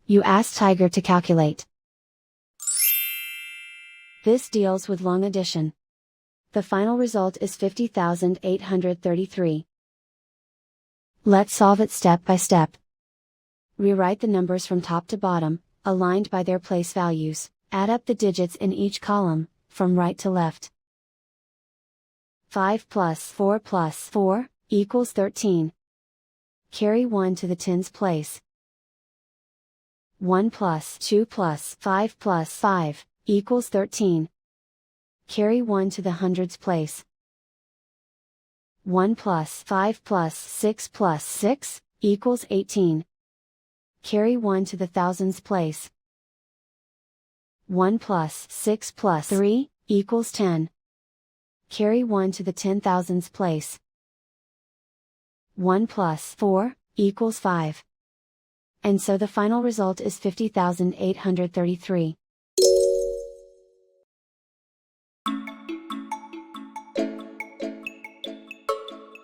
You ask Tiger to calculate. This deals with long addition. The final result is 50,833. Let's solve it step by step. Rewrite the numbers from top to bottom, aligned by their place values, add up the digits in each column, from right to left. 5 plus 4 plus 4, equals 13. Carry 1 to the tens place. 1 plus 2 plus 5 plus 5, equals 13. Carry 1 to the hundreds place. 1 plus 5 plus 6 plus 6, equals 18. Carry 1 to the thousands place. 1 plus 6 plus 3, equals 10. Carry 1 to the 10,000s place. 1 plus 4, equals 5. And so the final result is 50,833.